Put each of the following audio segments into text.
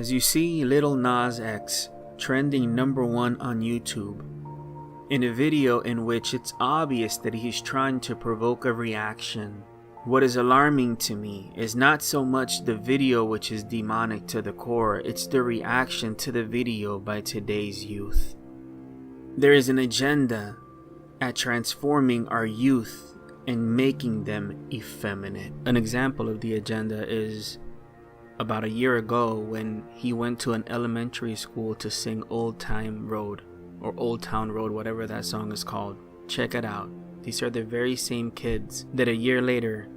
As you see Lil Nas X trending #1 on YouTube, in a video in which it's obvious that he's trying to provoke a reaction. What is alarming to me is not so much the video, which is demonic to the core, it's the reaction to the video by today's youth. There is an agenda at transforming our youth and making them effeminate. An example of the agenda is about a year ago when he went to an elementary school to sing Old Time Road or Old Town Road, whatever that song is called. Check it out. These are the very same kids that a year later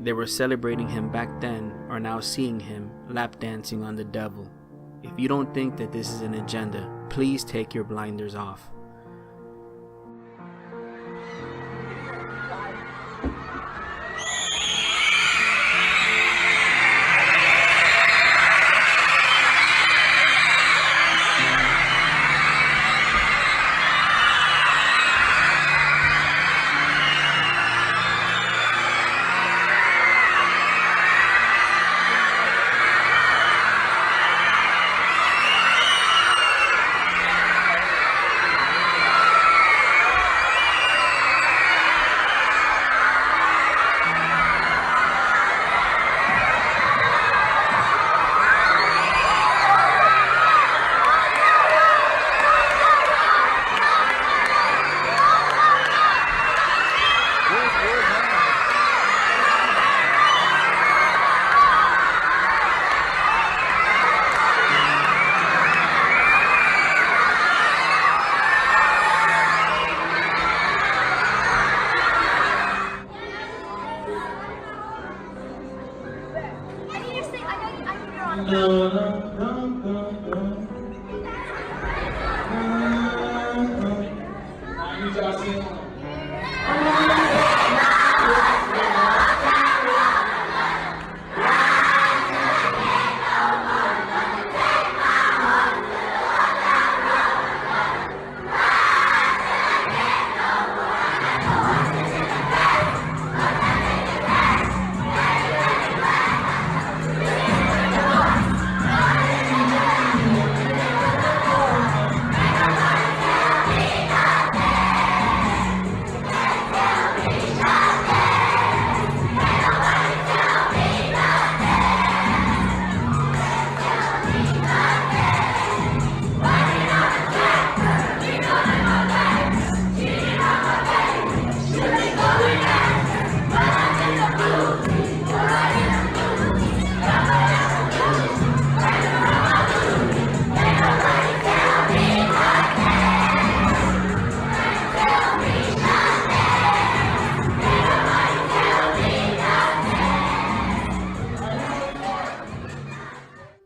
they were celebrating him back then are now seeing him lap dancing on the devil. If you don't think that this is an agenda, please take your blinders off.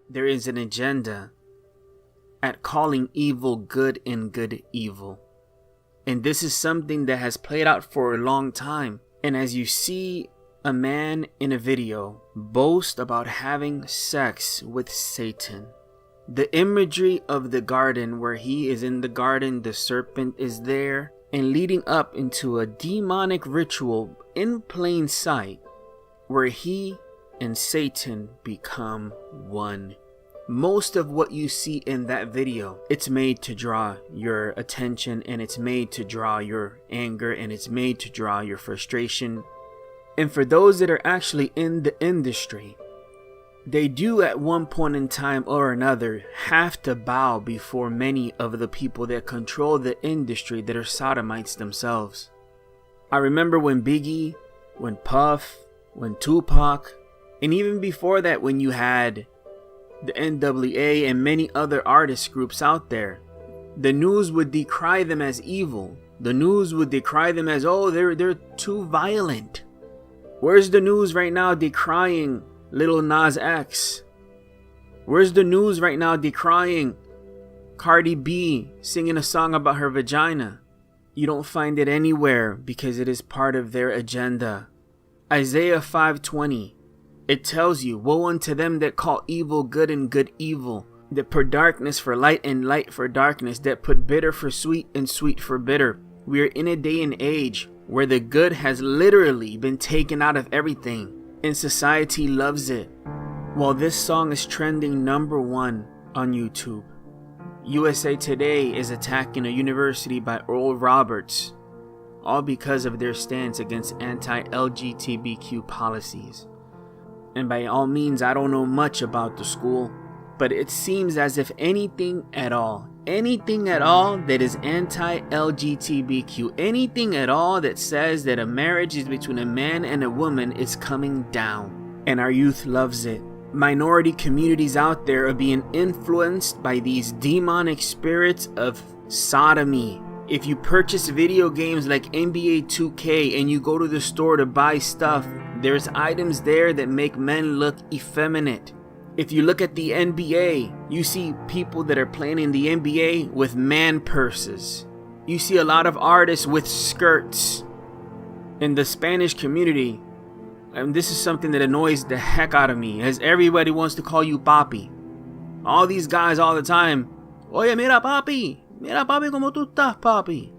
There is an agenda at calling evil good and good evil. And this is something that has played out for a long time. And as you see a man in a video boast about having sex with Satan, the imagery of the garden where he is in the garden, the serpent is there, and leading up into a demonic ritual in plain sight where he and Satan become one. Most of what you see in that video, it's made to draw your attention, and it's made to draw your anger, and it's made to draw your frustration. And for those that are actually in the industry, they do at one point in time or another have to bow before many of the people that control the industry that are sodomites themselves. I remember when Biggie, when Puff, when Tupac, and even before that when you had the NWA and many other artist groups out there, the news would decry them as evil. The news would decry them as, oh, they're too violent. Where's the news right now decrying Lil Nas X? Where's the news right now decrying Cardi B singing a song about her vagina? You don't find it anywhere because it is part of their agenda. Isaiah 5:20. It tells you, woe unto them that call evil good and good evil, that put darkness for light and light for darkness, that put bitter for sweet and sweet for bitter. We are in a day and age where the good has literally been taken out of everything, and society loves it. Well, this song is trending #1 on YouTube. USA Today is attacking a university by Oral Roberts, all because of their stance against anti-LGBTQ policies. And by all means, I don't know much about the school, but it seems as if anything at all that is anti-LGBTQ, anything at all that says that a marriage is between a man and a woman is coming down. And our youth loves it. Minority communities out there are being influenced by these demonic spirits of sodomy. If you purchase video games like NBA 2K and you go to the store to buy stuff, there's items there that make men look effeminate. If you look at the NBA, you see people that are playing in the NBA with man purses. You see a lot of artists with skirts. In the Spanish community, and this is something that annoys the heck out of me, as everybody wants to call you papi. All these guys all the time, oye mira papi como tú estás papi.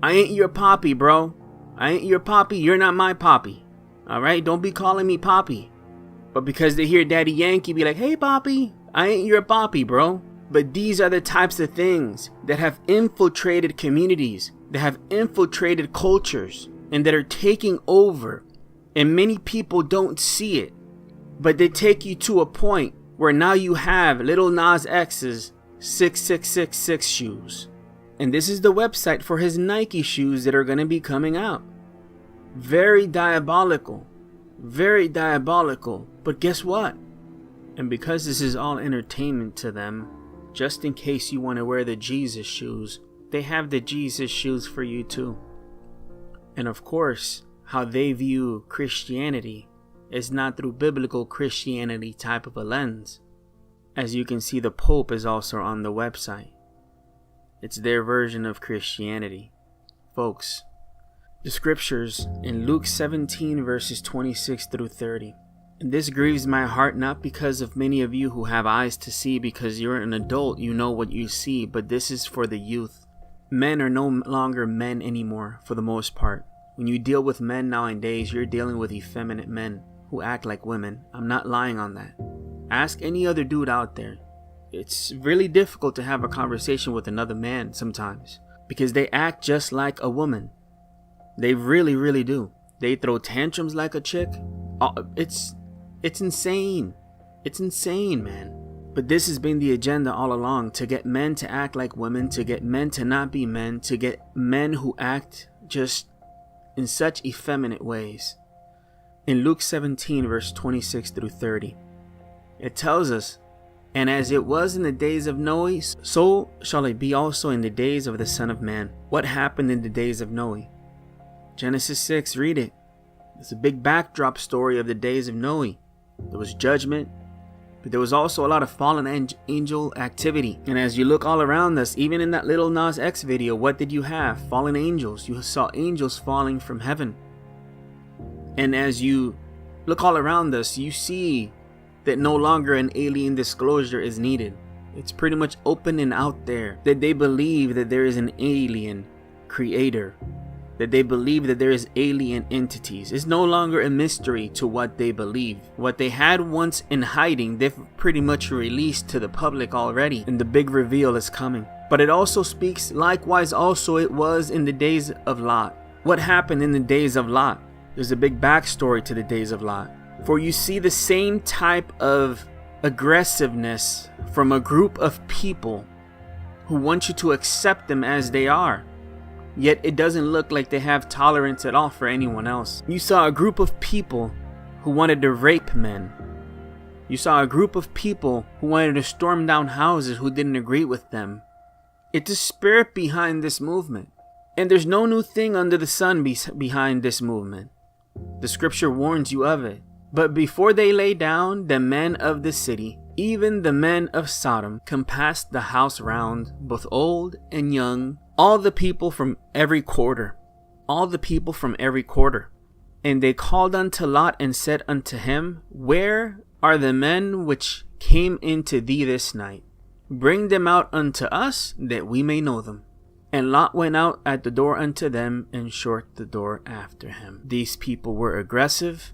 I ain't your papi, bro. I ain't your papi, you're not my papi. Alright, don't be calling me papi. But because they hear Daddy Yankee be like, hey papi, I ain't your papi, bro. But these are the types of things that have infiltrated communities, that have infiltrated cultures, and that are taking over. And many people don't see it, but they take you to a point where now you have Lil Nas X's 6666 shoes. And this is the website for his Nike shoes that are going to be coming out. Very diabolical. Very diabolical. But guess what? And because this is all entertainment to them, just in case you want to wear the Jesus shoes, they have the Jesus shoes for you too. And of course, how they view Christianity is not through biblical Christianity type of a lens. As you can see, the Pope is also on the website. It's their version of Christianity. Folks, the scriptures in Luke 17 verses 26 through 30. And this grieves my heart, not because of many of you who have eyes to see, because you're an adult, you know what you see, but this is for the youth. Men are no longer men anymore, for the most part. When you deal with men nowadays, you're dealing with effeminate men who act like women. I'm not lying on that. Ask any other dude out there. It's really difficult to have a conversation with another man sometimes, because they act just like a woman. They really, really do. They throw tantrums like a chick. It's insane. It's insane, man. But this has been the agenda all along, to get men to act like women, to get men to not be men, to get men who act just in such effeminate ways. In Luke 17 verse 26 through 30, it tells us, and as it was in the days of Noah, so shall it be also in the days of the Son of Man. What happened in the days of Noah? Genesis 6, read it. It's a big backdrop story of the days of Noah. There was judgment, but there was also a lot of fallen angel activity. And as you look all around us, even in that Lil Nas X video, what did you have? Fallen angels. You saw angels falling from heaven. And as you look all around us, you see that no longer an alien disclosure is needed. It's pretty much open and out there that they believe that there is an alien creator, that they believe that there is alien entities. It's no longer a mystery to what they believe. What they had once in hiding, they've pretty much released to the public already, and the big reveal is coming. But it also speaks, likewise also it was in the days of Lot. What happened in the days of Lot? There's a big backstory to the days of Lot. For you see the same type of aggressiveness from a group of people who want you to accept them as they are. Yet it doesn't look like they have tolerance at all for anyone else. You saw a group of people who wanted to rape men. You saw a group of people who wanted to storm down houses who didn't agree with them. It's a spirit behind this movement. And there's no new thing under the sun behind this movement. The scripture warns you of it. But before they lay down, the men of the city, even the men of Sodom, compassed the house round, both old and young, all the people from every quarter. All the people from every quarter. And they called unto Lot and said unto him, Where are the men which came into thee this night? Bring them out unto us, that we may know them. And Lot went out at the door unto them, and shut the door after him. These people were aggressive.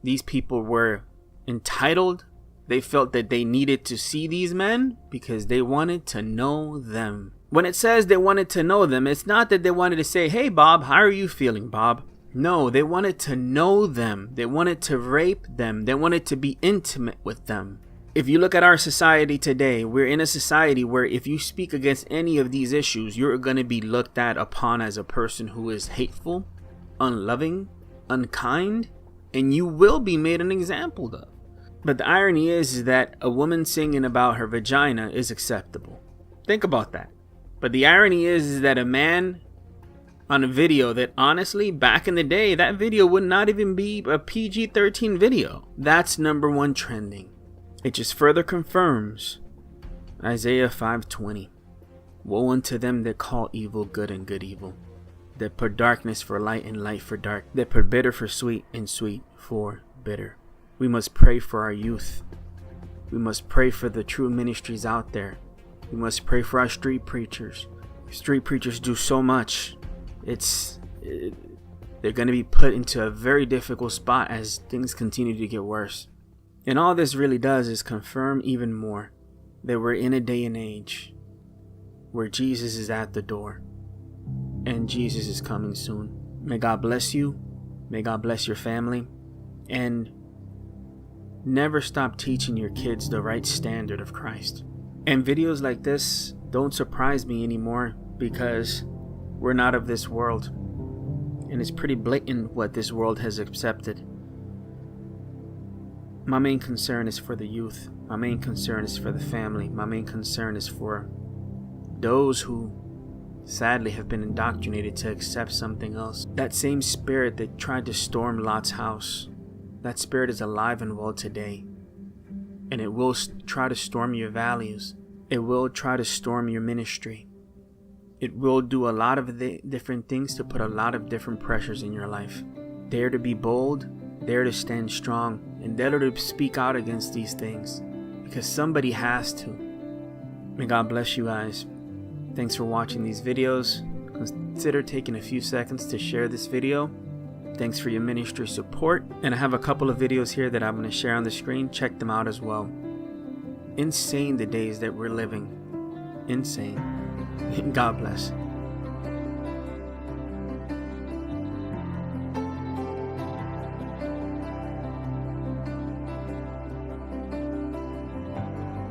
These people were entitled. They felt that they needed to see these men because they wanted to know them. When it says they wanted to know them, it's not that they wanted to say, hey Bob, how are you feeling, Bob? No, they wanted to know them. They wanted to rape them. They wanted to be intimate with them. If you look at our society today, we're in a society where if you speak against any of these issues, you're going to be looked at upon as a person who is hateful, unloving, unkind, and you will be made an example of. But the irony is that a woman singing about her vagina is acceptable. Think about that. But the irony is that a man on a video that honestly, back in the day, that video would not even be a PG-13 video. That's #1 trending. It just further confirms Isaiah 5:20. Woe unto them that call evil good and good evil, that put darkness for light and light for dark, that put bitter for sweet and sweet for bitter. We must pray for our youth. We must pray for the true ministries out there. We must pray for our street preachers. Street preachers do so much. They're going to be put into a very difficult spot as things continue to get worse. And all this really does is confirm even more that we're in a day and age where Jesus is at the door and Jesus is coming soon. May God bless you. May God bless your family. And never stop teaching your kids the right standard of Christ. And videos like this don't surprise me anymore because we're not of this world. And it's pretty blatant what this world has accepted. My main concern is for the youth. My main concern is for the family. My main concern is for those who sadly have been indoctrinated to accept something else. That same spirit that tried to storm Lot's house, that spirit is alive and well today. And it will try to storm your values. It will try to storm your ministry. It will do a lot of different things to put a lot of different pressures in your life. Dare to be bold, dare to stand strong, and dare to speak out against these things. Because somebody has to. May God bless you guys. Thanks for watching these videos. Consider taking a few seconds to share this video. Thanks for your ministry support. And I have a couple of videos here that I'm going to share on the screen. Check them out as well. Insane the days that we're living. Insane. God bless.